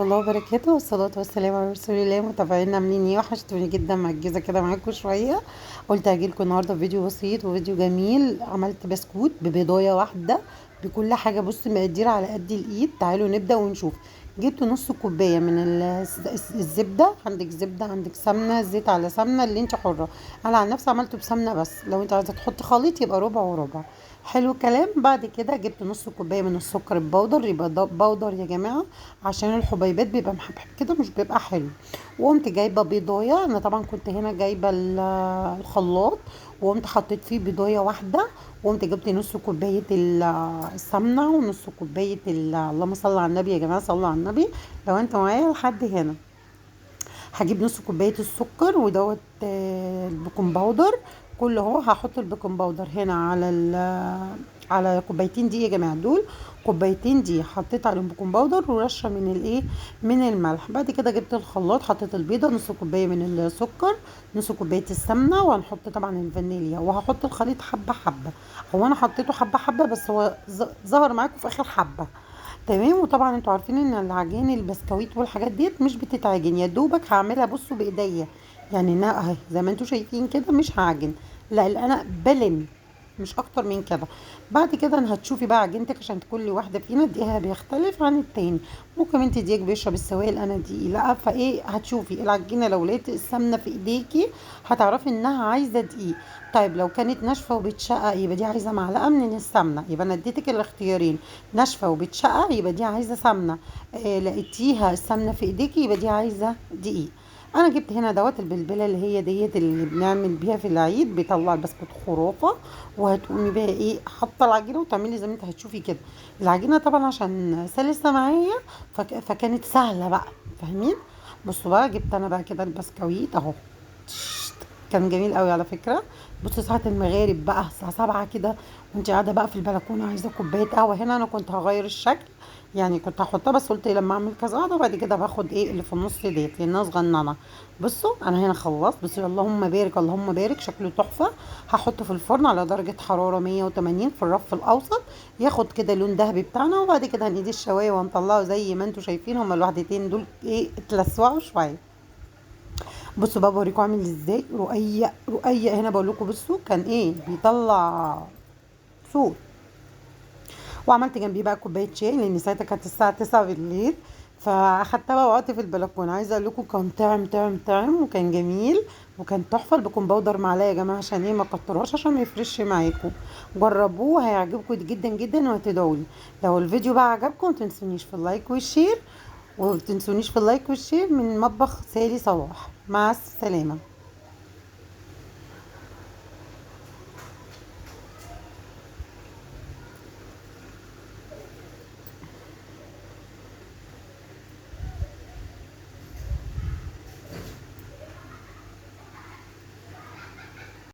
الله وبركاته والصلاة والسلام على رسول الله. متابعينا عاملين ايه؟ وحشتوني جدا، مركزة كده معاكم شوية. قلت هجيلكم النهارده فيديو بسيط وفيديو جميل. عملت بسكوت ببيضاية واحدة بكل حاجة. بص، مقادير على قد الايد. تعالوا نبدأ ونشوف. جبت نص كوباية من الزبدة. عندك زبدة، عندك سمنة، زيت على سمنة، اللي انت حرة. انا عن نفسي عملته بسمنة، بس لو انت عايزة تحط خليط يبقى ربع وربع. حلو الكلام. بعد كده جبت نص كوباية من السكر البودر. يبقى ده بودر يا جماعة، عشان الحبيبات بيبقى محبحب كده، مش بيبقى حلو. وقمت جايبه بيضايه. انا طبعا كنت هنا جايبه الخلاط، وقمت حطيت فيه بيضايه واحده. وقمت جبت نص كوبايه السمنه، ونص كوبايه اللهم صل على النبي يا جماعه، صلوا على النبي لو انتوا معايا لحد هنا. هجيب نص كوبايه السكر ودوت البيكنج باودر. كل اهو هحط البيكنج باودر هنا على كوبايتين دي يا جماعه. دول كوبايتين دي حطيت عليهم بيكنج باودر ورشه من الايه، من الملح. بعد كده جبت الخلاط، حطيت البيضه، نص كوبايه من السكر، نص كوبايه السمنه، وهنحط طبعا الفانيليا، وهحط الخليط حبه حبه. هو انا حطيته حبه حبه، بس هو ظهر معاكم في اخر حبه. تمام. وطبعا انتوا عارفين ان العجين البسكويت والحاجات ديت مش بتتعجن، يا دوبك هعملها بصوا بايديا. يعني انا اهي زي ما انتوا شايفين كده، مش هعجن، لا انا بلم، مش اكتر من كده. بعد كده انا هتشوفي بقى عجينتك، عشان كل واحده فينا دقيقها بيختلف عن التاني. ممكن انت دقيقك بيشرب السوائل، انا دقيقي لا. فايه، هتشوفي العجينه لو لقيت السمنه في ايديكي هتعرفي انها عايزه دقيق. طيب لو كانت ناشفه وبتشقق يبقى دي عايزه معلقه من السمنه. يبقى انا اديتك الاختيارين، ناشفه وبتشقق يبقى دي عايزه سمنه، لقيتيها السمنه في ايديكي يبقى دي عايزه دقيق. انا جبت هنا دوت البلبله اللي هي ديت اللي بنعمل بيها في العيد، بيطلع البسكوت خرافه. وهتقومي بقى ايه، حاطه العجينه وتعملي زي ما انت هتشوفي كده. العجينه طبعا عشان سلسه معايا فكانت سهله بقى، فاهمين؟ بصوا بقى، جبت انا بقى كده البسكويت اهو. كان جميل قوي على فكره. بصي ساعه المغارب بقى الساعه 7 كده، وانت قاعده بقى في البلكونه عايزه كوبايه قهوه. هنا انا كنت هغير الشكل، يعني كنت هحطها، بس قلت لما اعمل كذا قاعده وبعد كده باخد ايه اللي في النص ديت لانها صغننه. بصوا انا هنا خلصت. بصوا اللهم بارك اللهم بارك، شكله تحفه. هحطه في الفرن على درجه حراره 180 في الرف الاوسط، ياخد كده لون ذهبي بتاعنا. وبعد كده هنقيد الشوايه وهنطلعه زي ما انتم شايفين. هما الوحدتين دول ايه، اتلسعوا شويه. بصوا بقى بوريكم عامل ازاي، رقيق رقيق. هنا بقول لكم بصوا كان ايه، بيطلع صوت. وعملت جنبيه بقى كوبايه شاي، لان ساعتها كانت الساعه 9 بالليل. فاخدتها بقى وقعدت في البلكونه. عايزه اقول لكم كان طعم طعم طعم، وكان جميل، وكان تحفه. البيكنج باودر معلقه يا جماعه، عشان ايه؟ ما كتروهاش عشان ما يفرش معاكم. جربوه هيعجبكم جدا جدا وهتدعوا لي. لو الفيديو بقى عجبكم ما تنسونيش في اللايك والشير، وما تنسونيش في اللايك والشير من مطبخ سالي صلاح. مع السلامه.